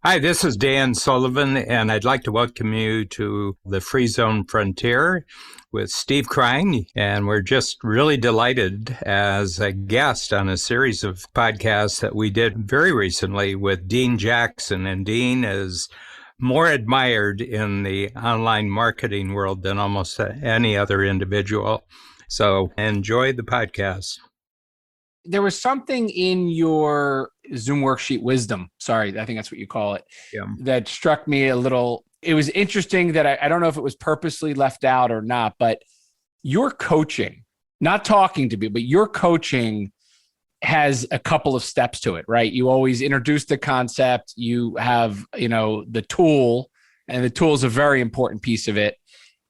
Hi, this is Dan Sullivan, and I'd like to welcome you to the Free Zone Frontier with Steve Krein. And we're just really delighted as a guest on a series of podcasts that we did very recently with Dean Jackson. And Dean is more admired in the online marketing world than almost any other individual. So enjoy the podcast. There was something in your Zoom worksheet wisdom, sorry, I think that's what you call it, Yeah. that struck me a little. It was interesting that I don't know if it was purposely left out or not, but your coaching, not talking to me, but your coaching has a couple of steps to it, right? You always introduce the concept, you have, the tool, and the tool is a very important piece of it.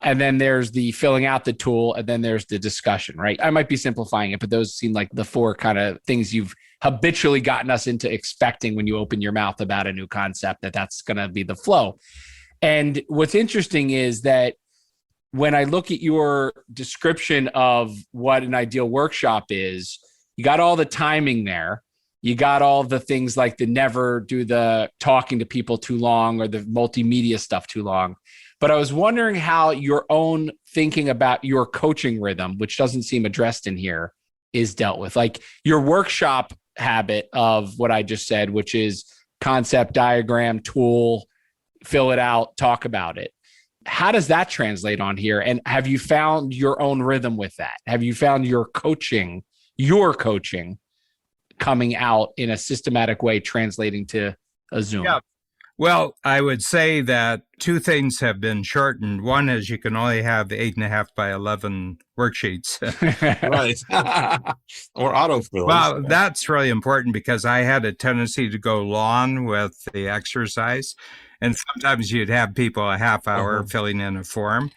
And then there's the filling out the tool, and then there's the discussion, right? I might be simplifying it, but those seem like the four kind of things you've habitually gotten us into expecting when you open your mouth about a new concept, that's going to be the flow. And what's interesting is that when I look at your description of what an ideal workshop is, you got all the timing there. You got all the things like the never do the talking to people too long or the multimedia stuff too long. But I was wondering how your own thinking about your coaching rhythm, which doesn't seem addressed in here, is dealt with. Like your workshop habit of what I just said, which is concept, diagram, tool, fill it out, talk about it. How does that translate on here? And have you found your own rhythm with that? Have you found your coaching coming out in a systematic way, translating to a Zoom? Yeah. Well, I would say that two things have been shortened. One is you can only have 8.5 by 11 worksheets. Right. Or autofill. Well, that's really important because I had a tendency to go long with the exercise. And sometimes you'd have people a half hour filling in a form.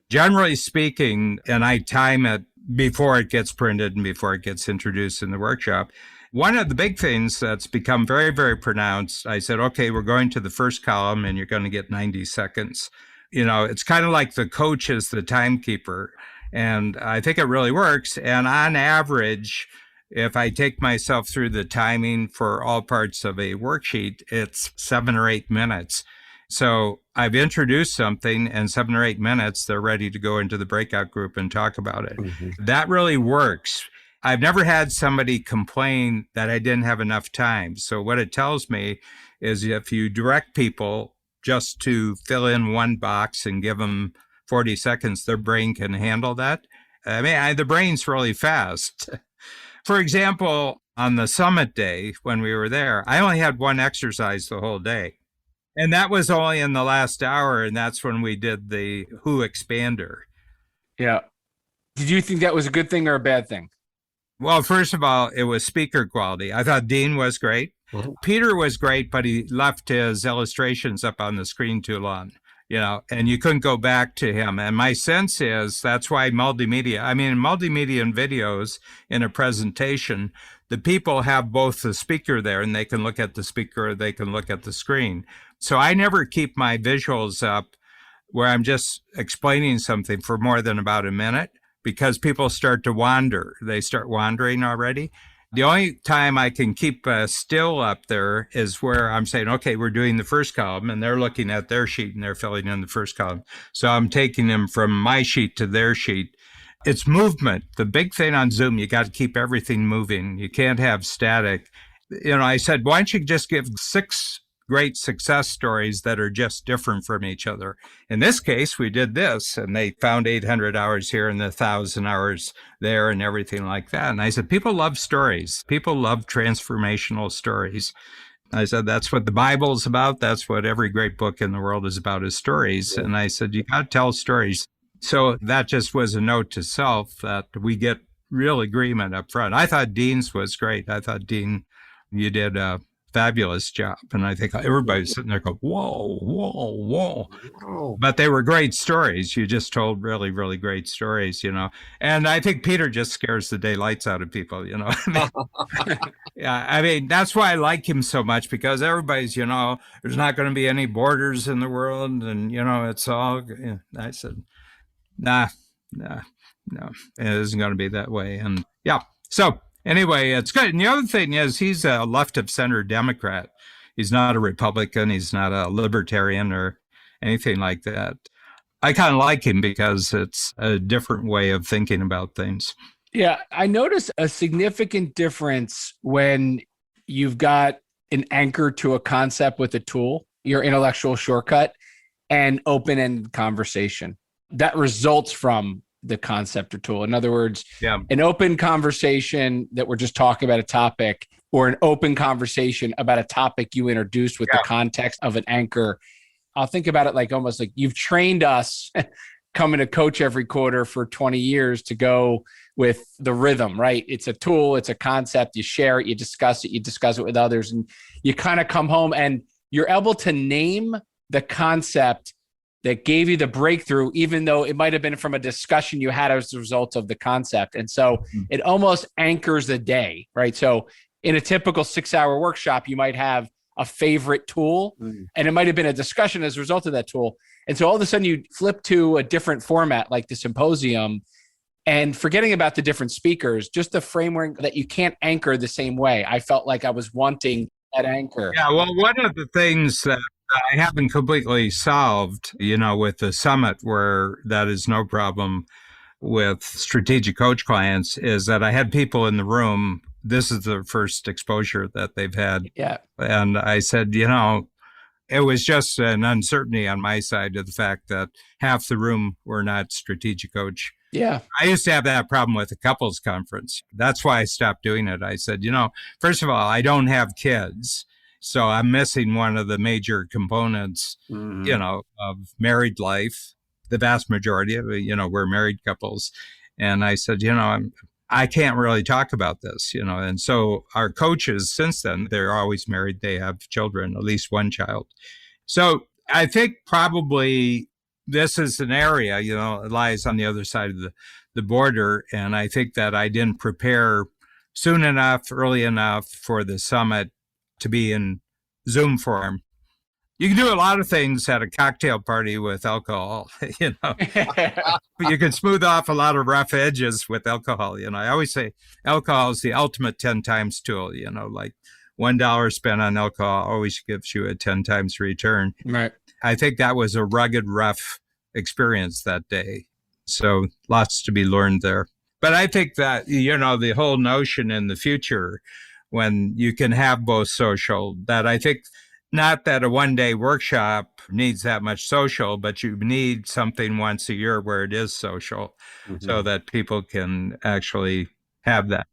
Generally speaking, and I time it before it gets printed and before it gets introduced in the workshop. One of the big things that's become very, very pronounced, I said, okay, we're going to the first column and you're going to get 90 seconds. It's kind of like the coach is the timekeeper. And I think it really works. And on average, if I take myself through the timing for all parts of a worksheet, it's 7 or 8 minutes. So I've introduced something and 7 or 8 minutes, they're ready to go into the breakout group and talk about it. Mm-hmm. That really works. I've never had somebody complain that I didn't have enough time. So what it tells me is if you direct people just to fill in one box and give them 40 seconds, their brain can handle that. I mean, the brain's really fast. For example, on the summit day when we were there, I only had one exercise the whole day. And that was only in the last hour. And that's when we did the Who Expander. Yeah. Did you think that was a good thing or a bad thing? Well, first of all, it was speaker quality. I thought Dean was great. Mm-hmm. Peter was great, but he left his illustrations up on the screen too long, and you couldn't go back to him. And my sense is that's why multimedia and videos in a presentation, the people have both the speaker there and they can look at the speaker, or they can look at the screen. So I never keep my visuals up where I'm just explaining something for more than about a minute, because people start to wander. They start wandering already. The only time I can keep still up there is where I'm saying, okay, we're doing the first column, and they're looking at their sheet and they're filling in the first column. So I'm taking them from my sheet to their sheet. It's movement. The big thing on Zoom, you got to keep everything moving. You can't have static. I said, why don't you just give 6 great success stories that are just different from each other. In this case, we did this, and they found 800 hours here and 1,000 hours there and everything like that. And I said, people love stories. People love transformational stories. I said, that's what the Bible's about. That's what every great book in the world is about, is stories. Yeah. And I said, you got to tell stories. So that just was a note to self that we get real agreement up front. I thought Dean's was great. I thought, Dean, you did a fabulous job. And I think everybody's sitting there going, whoa, whoa, whoa. But they were great stories. You just told really, really great stories, And I think Peter just scares the daylights out of people, Yeah, I mean, that's why I like him so much, because everybody's, there's not going to be any borders in the world. And, it's all, I said, no, it isn't going to be that way. And yeah, so anyway, it's good. And the other thing is he's a left of center Democrat. He's not a Republican. He's not a libertarian or anything like that. I kind of like him because it's a different way of thinking about things. Yeah, I notice a significant difference when you've got an anchor to a concept with a tool, your intellectual shortcut, and open-ended conversation that results from the concept or tool. In other words, an open conversation that we're just talking about a topic, or an open conversation about a topic you introduced with the context of an anchor. I'll think about it like almost like you've trained us coming to coach every quarter for 20 years to go with the rhythm, right? It's a tool, it's a concept, you share it, you discuss it with others, and you kind of come home and you're able to name the concept that gave you the breakthrough, even though it might have been from a discussion you had as a result of the concept. And so it almost anchors the day, right? So in a typical 6-hour workshop, you might have a favorite tool, and it might have been a discussion as a result of that tool. And so all of a sudden you flip to a different format like the symposium, and forgetting about the different speakers, just the framework that you can't anchor the same way. I felt like I was wanting that anchor. Yeah, well, one of the things that I haven't completely solved, with the summit, where that is no problem with strategic coach clients, is that I had people in the room. This is the first exposure that they've had. Yeah. And I said, it was just an uncertainty on my side of the fact that half the room were not strategic coach. Yeah. I used to have that problem with a couples conference. That's why I stopped doing it. I said, first of all, I don't have kids. So I'm missing one of the major components, of married life. The vast majority of it, we're married couples. And I said, I can't really talk about this, And so our coaches since then, they're always married. They have children, at least one child. So I think probably this is an area, it lies on the other side of the border. And I think that I didn't prepare soon enough, early enough for the summit to be in Zoom form. You can do a lot of things at a cocktail party with alcohol, You can smooth off a lot of rough edges with alcohol. I always say alcohol is the ultimate 10 times tool, like $1 spent on alcohol always gives you a 10 times return. Right. I think that was a rugged, rough experience that day. So lots to be learned there. But I think that, the whole notion in the future, when you can have both social, that I think not that a one-day workshop needs that much social, but you need something once a year where it is social so that people can actually have that.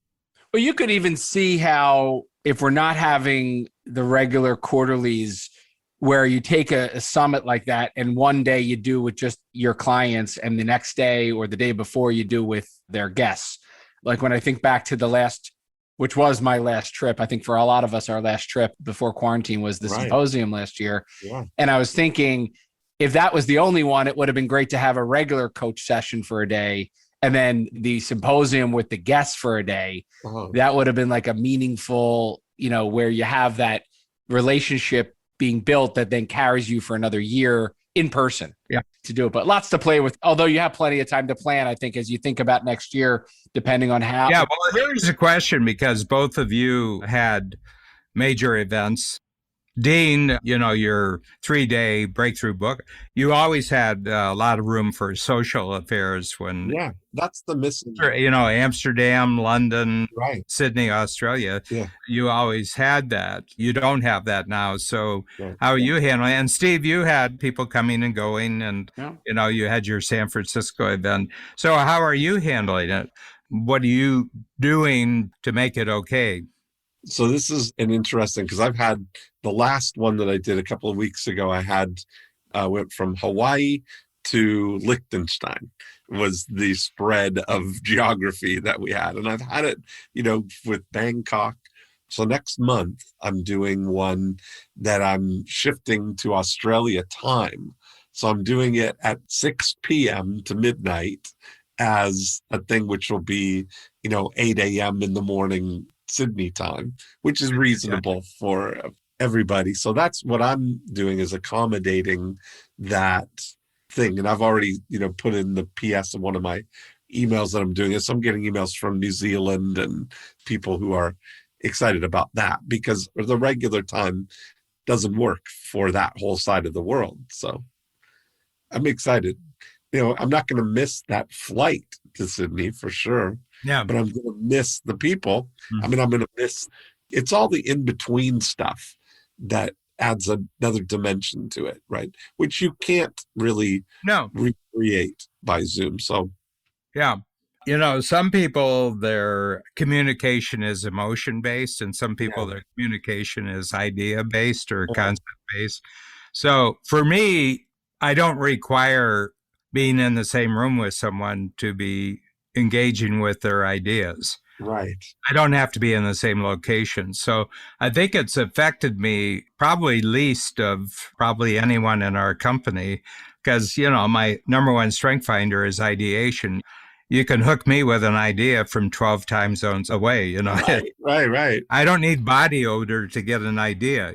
Well, you could even see how if we're not having the regular quarterlies where you take a summit like that and one day you do with just your clients and the next day or the day before you do with their guests. Like when I think back to the last, which was my last trip. I think for a lot of us, our last trip before quarantine was the symposium last year. Yeah. And I was thinking, if that was the only one, it would have been great to have a regular coach session for a day and then the symposium with the guests for a day. That would have been like a meaningful, where you have that relationship being built that then carries you for another year in person to do it. But lots to play with, although you have plenty of time to plan, I think, as you think about next year, depending on how. Yeah, well, here's a question, because both of you had major events. Dean, your 3-day breakthrough book, you always had a lot of room for social affairs when. Yeah, that's the missing. Amsterdam, London, Sydney, Australia. Yeah. You always had that. You don't have that now. So how are you handling it? And Steve, you had people coming and going, and, you had your San Francisco event. So how are you handling it? What are you doing to make it okay? So this is an interesting, because I've had the last one that I did a couple of weeks ago. I went from Hawaii to Liechtenstein was the spread of geography that we had. And I've had it, with Bangkok. So next month I'm doing one that I'm shifting to Australia time. So I'm doing it at 6 p.m. to midnight as a thing, which will be, 8 a.m. in the morning Sydney time, which is reasonable for everybody. So that's what I'm doing, is accommodating that thing. And I've already, put in the PS of one of my emails that I'm doing it. So I'm getting emails from New Zealand and people who are excited about that, because the regular time doesn't work for that whole side of the world. So I'm excited. I'm not going to miss that flight to Sydney for sure. Yeah. But I'm going to miss the people. Mm-hmm. I'm going to miss, it's all the in-between stuff that adds another dimension to it, right? Which you can't really recreate by Zoom. So, yeah. Some people, their communication is emotion-based, and some people, their communication is idea-based or concept-based. So for me, I don't require being in the same room with someone to be engaging with their ideas. Right. I don't have to be in the same location. So I think it's affected me probably least of probably anyone in our company because, my number one strength finder is ideation. You can hook me with an idea from 12 time zones away, Right. I don't need body odor to get an idea,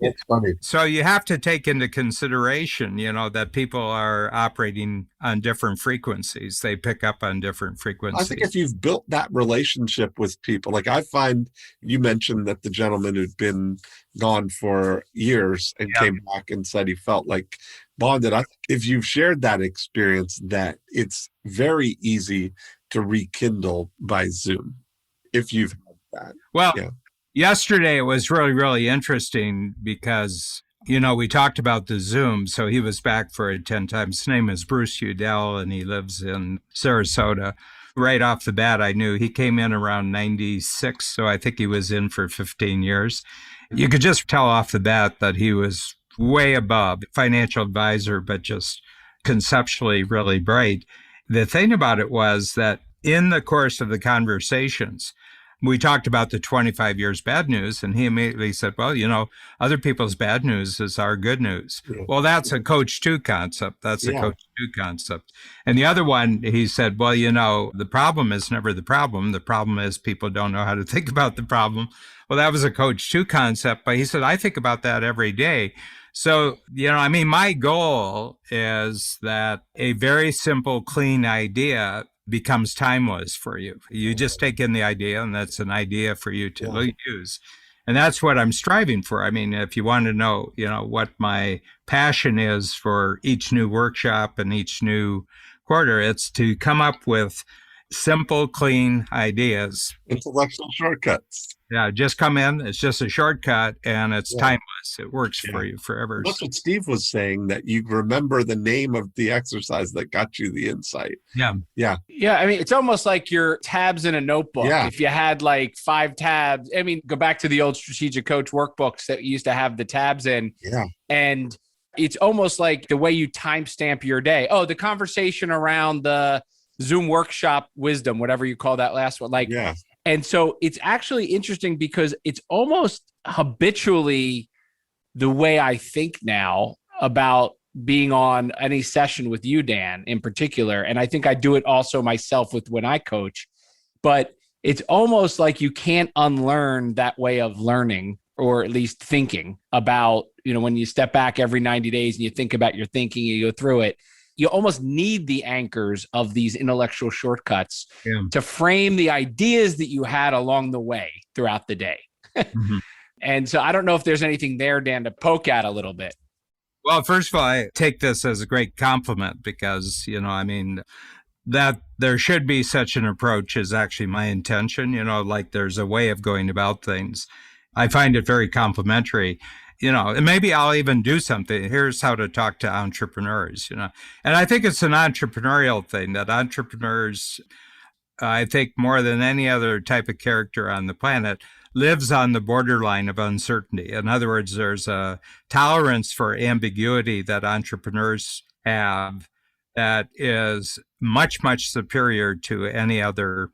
That's funny. So you have to take into consideration, that people are operating on different frequencies. They pick up on different frequencies. I think if you've built that relationship with people, like I find you mentioned that the gentleman who'd been gone for years and came back and said he felt like bonded. If you've shared that experience, that it's very easy to rekindle by Zoom if you've had that. Well, yesterday it was really, really interesting because, we talked about the Zoom. So he was back for it 10 times. His name is Bruce Udell, and he lives in Sarasota. Right off the bat, I knew he came in around 96. So I think he was in for 15 years. You could just tell off the bat that he was way above financial advisor, but just conceptually really bright. The thing about it was that in the course of the conversations, we talked about the 25 years bad news, and he immediately said, well, other people's bad news is our good news. Yeah. Well, that's a coach two concept. That's a coach two concept. And the other one, he said, well, the problem is never the problem. The problem is people don't know how to think about the problem. Well, that was a coach two concept, but he said, I think about that every day. So, my goal is that a very simple, clean idea becomes timeless for you. You just take in the idea, and that's an idea for you to use. And that's what I'm striving for. If you want to know, what my passion is for each new workshop and each new quarter, it's to come up with simple, clean ideas. Intellectual shortcuts. Yeah, just come in. It's just a shortcut, and it's timeless. It works for you forever. That's what Steve was saying, that you remember the name of the exercise that got you the insight. Yeah. It's almost like your tabs in a notebook. Yeah. If you had like 5 tabs, go back to the old strategic coach workbooks that used to have the tabs in. Yeah. And it's almost like the way you timestamp your day. Oh, the conversation around the Zoom workshop wisdom, whatever you call that last one. And so it's actually interesting because it's almost habitually the way I think now about being on any session with you, Dan, in particular. And I think I do it also myself with when I coach, but it's almost like you can't unlearn that way of learning, or at least thinking about, when you step back every 90 days and you think about your thinking, you go through it. You almost need the anchors of these intellectual shortcuts to frame the ideas that you had along the way throughout the day. Mm-hmm. And so I don't know if there's anything there, Dan, to poke at a little bit. Well, first of all, I take this as a great compliment because, that there should be such an approach is actually my intention, like there's a way of going about things. I find it very complimentary. And maybe I'll even do something. Here's how to talk to entrepreneurs, And I think it's an entrepreneurial thing that entrepreneurs, I think more than any other type of character on the planet, lives on the borderline of uncertainty. In other words, there's a tolerance for ambiguity that entrepreneurs have that is much, much superior to any other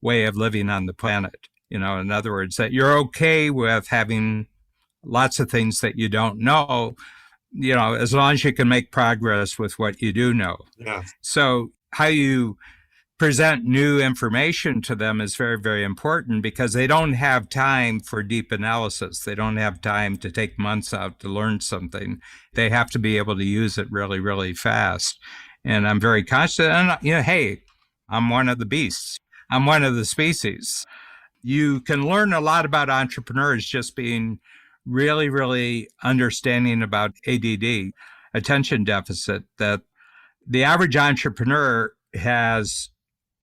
way of living on the planet. In other words, that you're okay with having lots of things that you don't know, as long as you can make progress with what you do know. Yeah. So how you present new information to them is very, very important because they don't have time for deep analysis. They don't have time to take months out to learn something. They have to be able to use it really, really fast. And I'm very conscious. And, hey, I'm one of the beasts. I'm one of the species. You can learn a lot about entrepreneurs just being really, really understanding about ADD, attention deficit, that the average entrepreneur has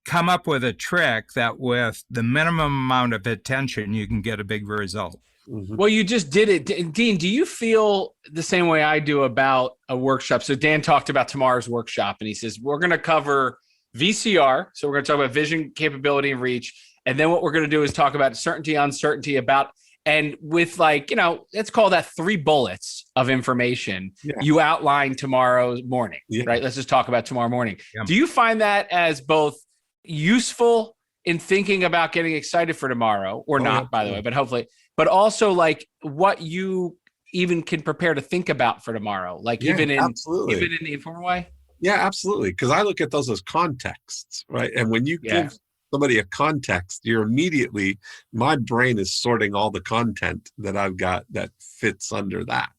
come up with a trick that with the minimum amount of attention, you can get a big result. Mhm. Well, you just did it. Dean, do you feel the same way I do about a workshop? So Dan talked about tomorrow's workshop, and he says, we're going to cover VCR. So we're going to talk about vision, capability, and reach. And then what we're going to do is talk about certainty, uncertainty, about, and with like, let's call that 3 bullets of information you outline tomorrow morning, right? Let's just talk about tomorrow morning. Yeah. Do you find that as both useful in thinking about getting excited for tomorrow, or not, by the way, but hopefully, but also like what you even can prepare to think about for tomorrow, like even in the informal way? Yeah, absolutely. Because I look at those as contexts, right? And when you give somebody a context, you're immediately, my brain is sorting all the content that I've got that fits under that.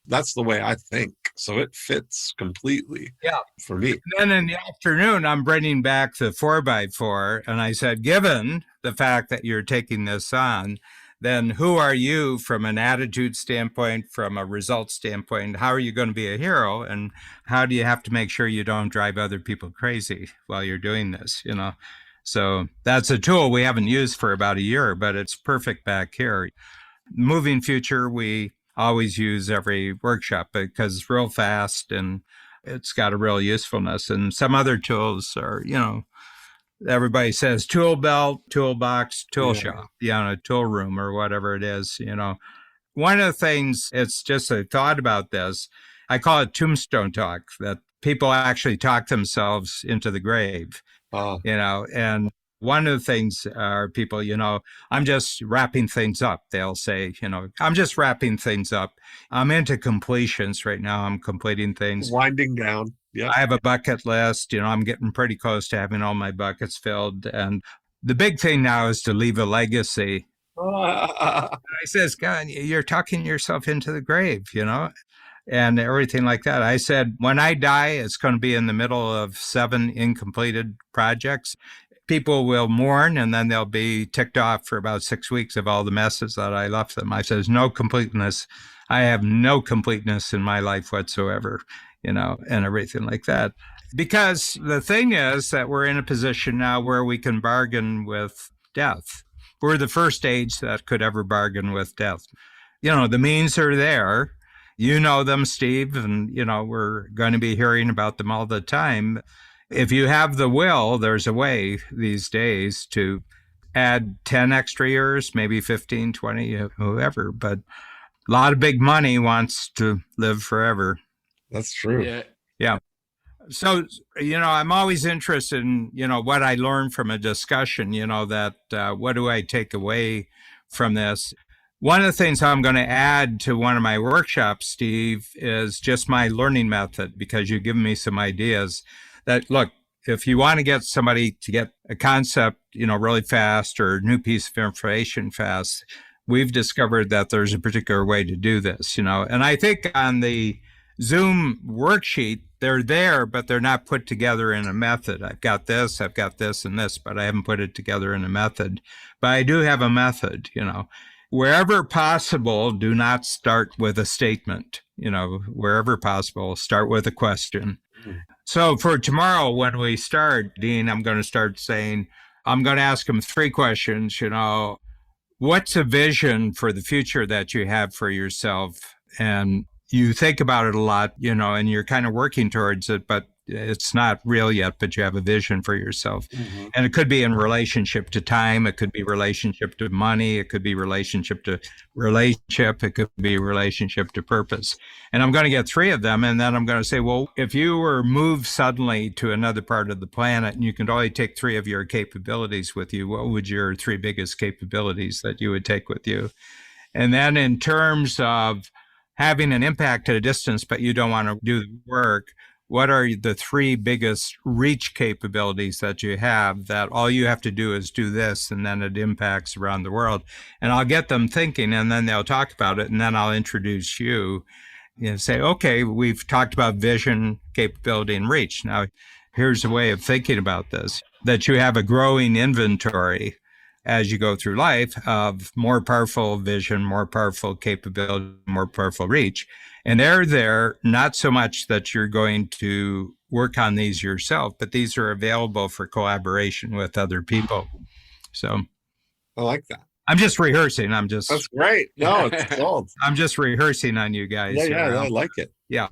That's the way I think. So it fits completely for me. And then in the afternoon, I'm bringing back the 4x4. And I said, given the fact that you're taking this on, then who are you from an attitude standpoint, from a result standpoint? How are you going to be a hero? And how do you have to make sure you don't drive other people crazy while you're doing this, So that's a tool we haven't used for about a year, but it's perfect back here. Moving future, we always use every workshop because it's real fast and it's got a real usefulness. And some other tools are, everybody says tool belt, toolbox, tool shop, a tool room or whatever it is, One of the things, it's just a thought about this, I call it tombstone talk, that people actually talk themselves into the grave, and one of the things are people, I'm just wrapping things up. They'll say, I'm just wrapping things up. I'm into completions right now. I'm completing things. Winding down. Yeah. I have a bucket list. I'm getting pretty close to having all my buckets filled. And the big thing now is to leave a legacy. I says, God, you're talking yourself into the grave, and everything like that. I said, when I die, it's going to be in the middle of 7 incompleted projects. People will mourn, and then they'll be ticked off for about 6 weeks of all the messes that I left them. I says, no completeness. I have no completeness in my life whatsoever, and everything like that. Because the thing is that we're in a position now where we can bargain with death. We're the first age that could ever bargain with death. The means are there. You know them, Steve, and, we're going to be hearing about them all the time. If you have the will, there's a way these days to add 10 extra years, maybe 15, 20, whoever. But a lot of big money wants to live forever. That's true. Yeah. So, I'm always interested in, what I learned from a discussion, that what do I take away from this? One of the things I'm going to add to one of my workshops, Steve, is just my learning method, because you've given me some ideas. That, look, if you want to get somebody to get a concept, really fast, or a new piece of information fast, we've discovered that there's a particular way to do this, And I think on the Zoom worksheet, they're there, but they're not put together in a method. I've got this, and this, but I haven't put it together in a method. But I do have a method, Wherever possible, do not start with a statement. Wherever possible, start with a question. So for tomorrow, when we start, Dean, I'm going to start saying, I'm going to ask them 3 questions. What's a vision for the future that you have for yourself? And you think about it a lot, and you're kind of working towards it, but it's not real yet, but you have a vision for yourself. Mm-hmm. And it could be in relationship to time. It could be relationship to money. It could be relationship to relationship. It could be relationship to purpose. And I'm going to get 3 of them. And then I'm going to say, well, if you were moved suddenly to another part of the planet and you could only take 3 of your capabilities with you, what would your 3 biggest capabilities that you would take with you? And then in terms of having an impact at a distance, but you don't want to do the work, what are the 3 biggest reach capabilities that you have that all you have to do is do this, and then it impacts around the world? And I'll get them thinking, and then they'll talk about it, and then I'll introduce you and say, okay, we've talked about vision, capability, and reach. Now, here's a way of thinking about this, that you have a growing inventory. as you go through life of more powerful vision, more powerful capability, more powerful reach. And they're there not so much that you're going to work on these yourself, but these are available for collaboration with other people. So I like that. I'm just rehearsing. That's great. No, it's sold. I'm just rehearsing on you guys. Yeah, I like it. Yeah.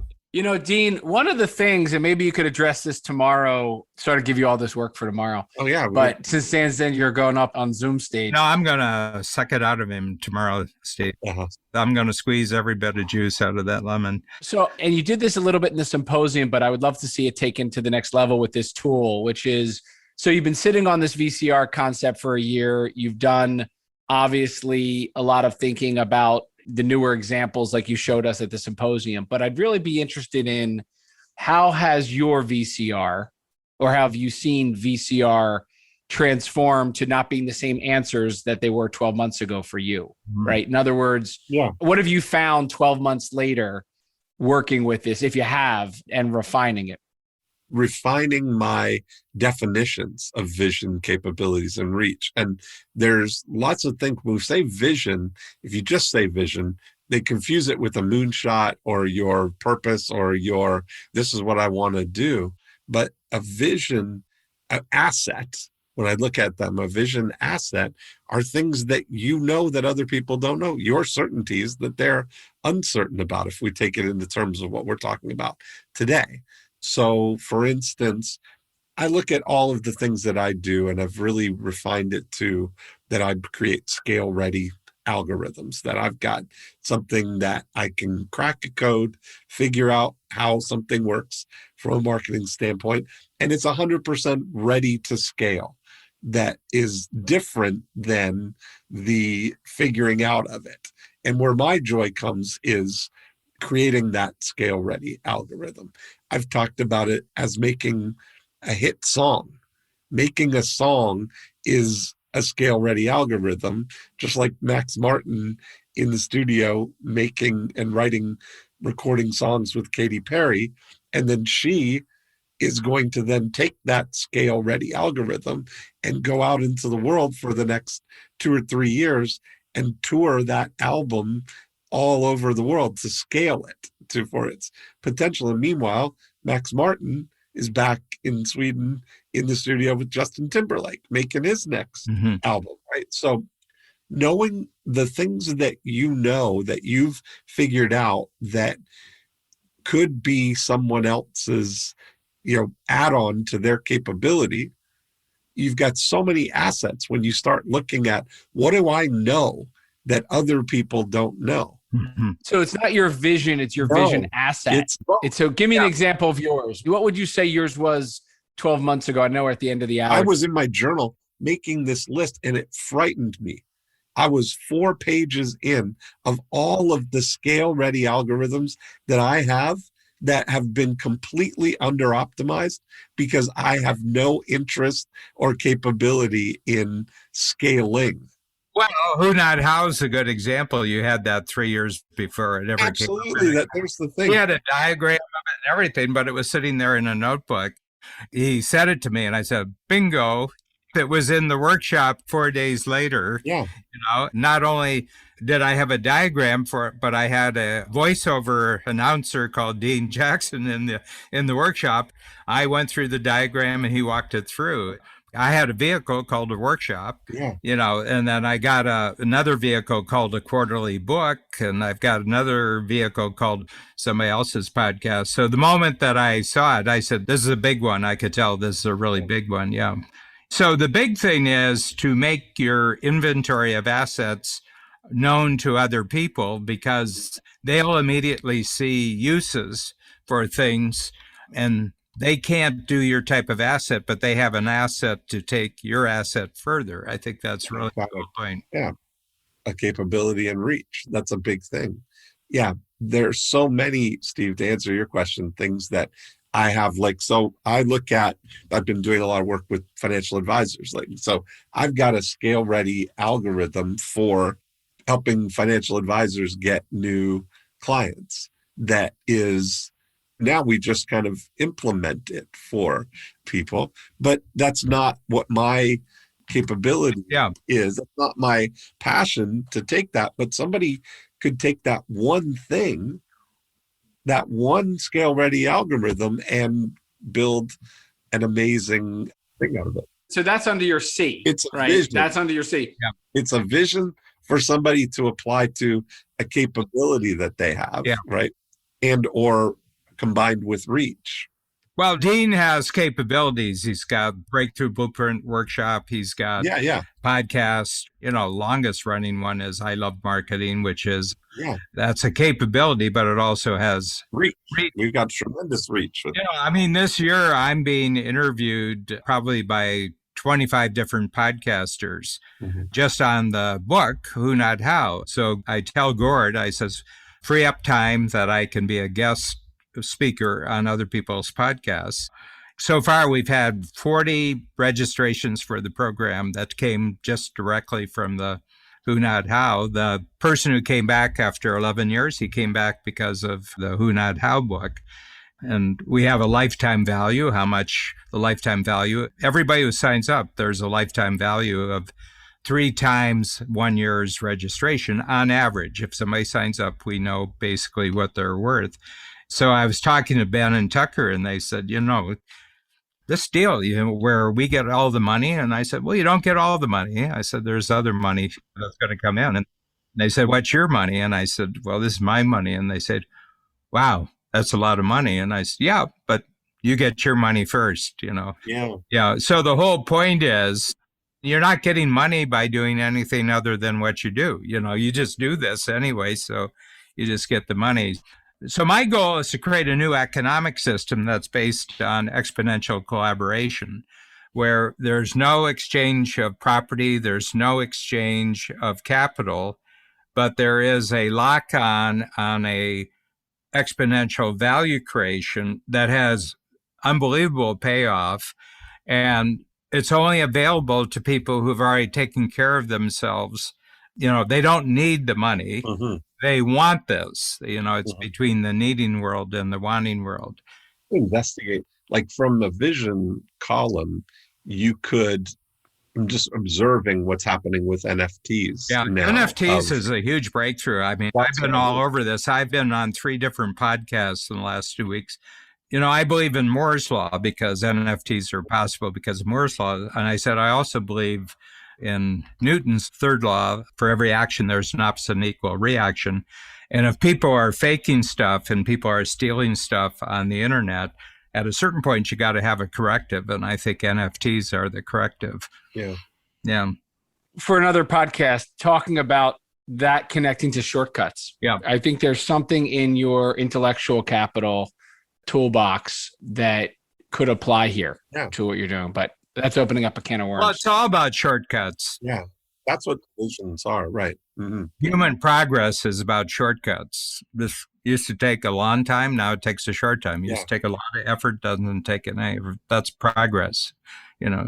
Dean, one of the things, and maybe you could address this tomorrow, sort of give you all this work for tomorrow. Oh, yeah. But since then you're going up on Zoom stage. No, I'm going to suck it out of him tomorrow, Steve. I'm going to squeeze every bit of juice out of that lemon. So, and you did this a little bit in the symposium, but I would love to see it taken to the next level with this tool, which is, so you've been sitting on this VCR concept for a year. You've done obviously a lot of thinking about the newer examples like you showed us at the symposium, but I'd really be interested in how has your VCR, or have you seen VCR transform to not being the same answers that they were 12 months ago for you, right? In other words, what have you found 12 months later working with this, if you have, and refining it? Refining my definitions of vision, capabilities, and reach. And there's lots of things. When we say vision, if you just say vision, they confuse it with a moonshot or your purpose or your, this is what I want to do. But a vision, an asset, when I look at them, a vision asset are things that you know that other people don't know, your certainties that they're uncertain about, if we take it in the terms of what we're talking about today. So, for instance, I look at all of the things that I do, and I've really refined it to that I create scale-ready algorithms, that I've got something that I can crack a code, figure out how something works from a marketing standpoint, and it's 100% ready to scale. That is different than the figuring out of it. And where my joy comes is creating that scale-ready algorithm. I've talked about it as making a hit song. Making a song is a scale-ready algorithm, just like Max Martin in the studio making and writing, recording songs with Katy Perry. And then she is going to then take that scale-ready algorithm and go out into the world for the next 2 or 3 years and tour that album all over the world to scale it for its potential. And meanwhile, Max Martin is back in Sweden in the studio with Justin Timberlake making his next album, right? So knowing the things that you know that you've figured out that could be someone else's, add-on to their capability, you've got so many assets when you start looking at, what do I know that other people don't know? So it's not your vision, it's your vision asset. So give me an example of yours. What would you say yours was 12 months ago? I know we're at the end of the hour. I was in my journal making this list and it frightened me. I was 4 pages in of all of the scale-ready algorithms that I have that have been completely under-optimized because I have no interest or capability in scaling. Well, Who Not How's a good example. You had that 3 years before it ever Absolutely, came up. There's the thing. He had a diagram of it and everything, but it was sitting there in a notebook. He said it to me, and I said, bingo. It was in the workshop 4 days later. Yeah. Not only did I have a diagram for it, but I had a voiceover announcer called Dean Jackson in the workshop. I went through the diagram and he walked it through. I had a vehicle called a workshop, and then I got another vehicle called a quarterly book, and I've got another vehicle called somebody else's podcast. So the moment that I saw it, I said, this is a big one. I could tell this is a really big one. Yeah. So the big thing is to make your inventory of assets known to other people, because they'll immediately see uses for things, and they can't do your type of asset, but they have an asset to take your asset further. I think that's really a good point. Yeah. A capability and reach. That's a big thing. Yeah. There's so many, Steve, to answer your question, things that I have, so I look at, I've been doing a lot of work with financial advisors lately. So I've got a scale ready algorithm for helping financial advisors get new clients that is, now we just kind of implement it for people, but that's not what my capability Yeah. is. It's not my passion to take that, but somebody could take that one thing, that one scale ready algorithm, and build an amazing thing out of it. So that's under your C. It's a right? vision. That's under your C. Yeah. It's a vision for somebody to apply to a capability that they have, Yeah. right? And or combined with reach. Well, Dean has capabilities. He's got Breakthrough Blueprint Workshop. He's got podcasts. Longest running one is I Love Marketing, which is, that's a capability, but it also has reach. We've got tremendous reach. This year I'm being interviewed probably by 25 different podcasters just on the book, Who Not How. So I tell Gord, I says, free up time that I can be a guest speaker on other people's podcasts. So far, we've had 40 registrations for the program that came just directly from the Who Not How. The person who came back after 11 years, he came back because of the Who Not How book. And we have a lifetime value, how much the lifetime value. Everybody who signs up, there's a lifetime value of 3 times 1 year's registration on average. If somebody signs up, we know basically what they're worth. So I was talking to Ben and Tucker, and they said, this deal, where we get all the money. And I said, well, you don't get all the money. I said, there's other money that's going to come in. And they said, what's your money? And I said, well, this is my money. And they said, wow, that's a lot of money. And I said, yeah, but you get your money first, Yeah. So the whole point is, you're not getting money by doing anything other than what you do. You just do this anyway. So you just get the money. So my goal is to create a new economic system that's based on exponential collaboration, where there's no exchange of property, there's no exchange of capital, but there is a lock-on on a exponential value creation that has unbelievable payoff. And it's only available to people who've already taken care of themselves. They don't need the money. They want this. It's between the needing world and the wanting world. Investigate, like from the vision column, you could, I'm just observing what's happening with NFTs. Yeah, now. NFTs is a huge breakthrough. I've been all over this. I've been on 3 different podcasts in the last 2 weeks. I believe in Moore's Law because NFTs are possible because of Moore's Law. And I said, I also believe in Newton's third law, for every action, there's an opposite and equal reaction. And if people are faking stuff and people are stealing stuff on the internet, at a certain point, you got to have a corrective. And I think NFTs are the corrective. Yeah. For another podcast, talking about that connecting to shortcuts. Yeah. I think there's something in your intellectual capital toolbox that could apply here to what you're doing. But that's opening up a can of worms. Well, it's all about shortcuts. Yeah, that's what visions are, right? Human progress is about shortcuts. This used to take a long time. Now it takes a short time. It used to take a lot of effort. Doesn't take any. That's progress.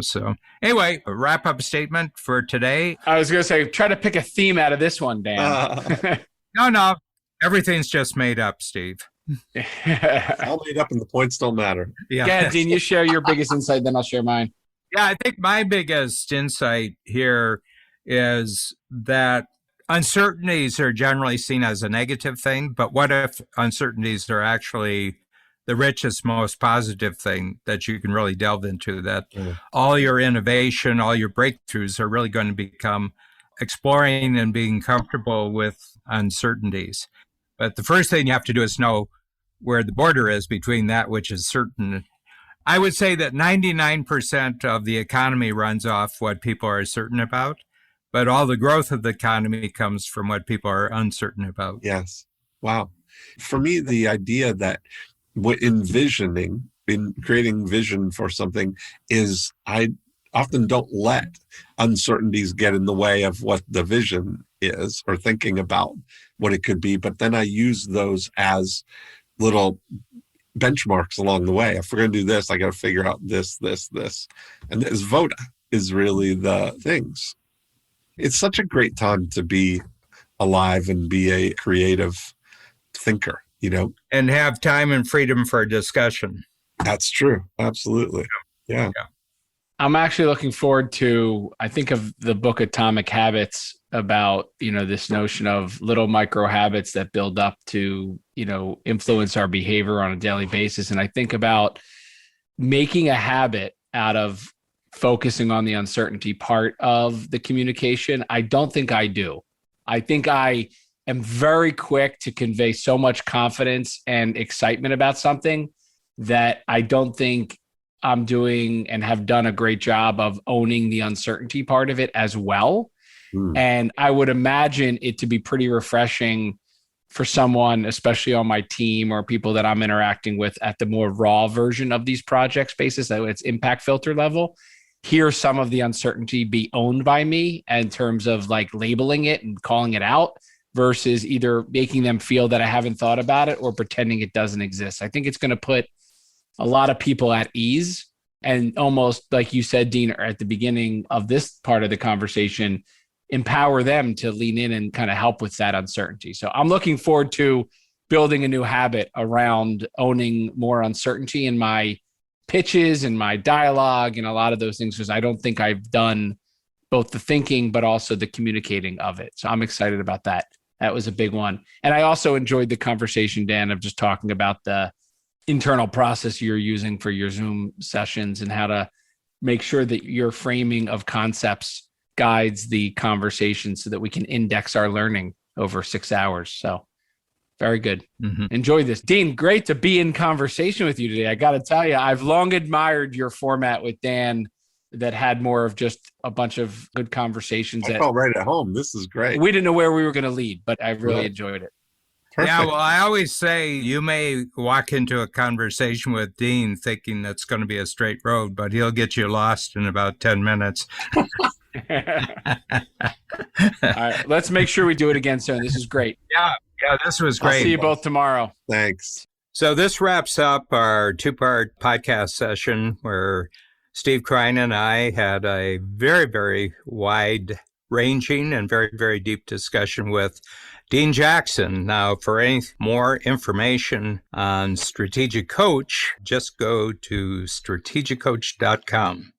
So anyway, a wrap-up statement for today. I was going to say, try to pick a theme out of this one, Dan. No. Everything's just made up, Steve. All made up and the points don't matter. Yeah, Dean, you share your biggest insight, then I'll share mine. Yeah, I think my biggest insight here is that uncertainties are generally seen as a negative thing, but what if uncertainties are actually the richest, most positive thing that you can really delve into, that all your innovation, all your breakthroughs are really going to become exploring and being comfortable with uncertainties. But the first thing you have to do is know where the border is between that which is certain. I would say that 99% of the economy runs off what people are certain about, but all the growth of the economy comes from what people are uncertain about. Yes. Wow. For me, the idea that in creating vision for something is I often don't let uncertainties get in the way of what the vision is or thinking about what it could be. But then I use those as little benchmarks along the way. If we're going to do this, I got to figure out this. And this VODA is really the things. It's such a great time to be alive and be a creative thinker, And have time and freedom for discussion. That's true. Absolutely. Yeah. I'm actually looking forward to, I think of the book Atomic Habits about, this notion of little micro habits that build up to, influence our behavior on a daily basis. And I think about making a habit out of focusing on the uncertainty part of the communication. I don't think I do. I think I am very quick to convey so much confidence and excitement about something that I don't think I'm doing and have done a great job of owning the uncertainty part of it as well. And I would imagine it to be pretty refreshing for someone, especially on my team or people that I'm interacting with at the more raw version of these project spaces, that it's impact filter level. Hear some of the uncertainty be owned by me in terms of like labeling it and calling it out versus either making them feel that I haven't thought about it or pretending it doesn't exist. I think it's going to put a lot of people at ease and almost like you said, Dean, at the beginning of this part of the conversation, empower them to lean in and kind of help with that uncertainty. So I'm looking forward to building a new habit around owning more uncertainty in my pitches and my dialogue and a lot of those things, because I don't think I've done both the thinking, but also the communicating of it. So I'm excited about that. That was a big one. And I also enjoyed the conversation, Dan, of just talking about the internal process you're using for your Zoom sessions and how to make sure that your framing of concepts guides the conversation so that we can index our learning over 6 hours. So very good. Enjoy this. Dean, great to be in conversation with you today. I got to tell you, I've long admired your format with Dan that had more of just a bunch of good conversations. I felt right at home. This is great. We didn't know where we were going to lead, but I really enjoyed it. Perfect. Yeah, well, I always say you may walk into a conversation with Dean thinking that's going to be a straight road, but he'll get you lost in about 10 minutes. All right, let's make sure we do it again soon. This is great. Yeah, this was great. I'll see you both tomorrow. Thanks. So this wraps up our two-part podcast session where Steve Krein and I had a very, very wide-ranging and very, very deep discussion with Dean Jackson. Now, for any more information on Strategic Coach, just go to strategiccoach.com.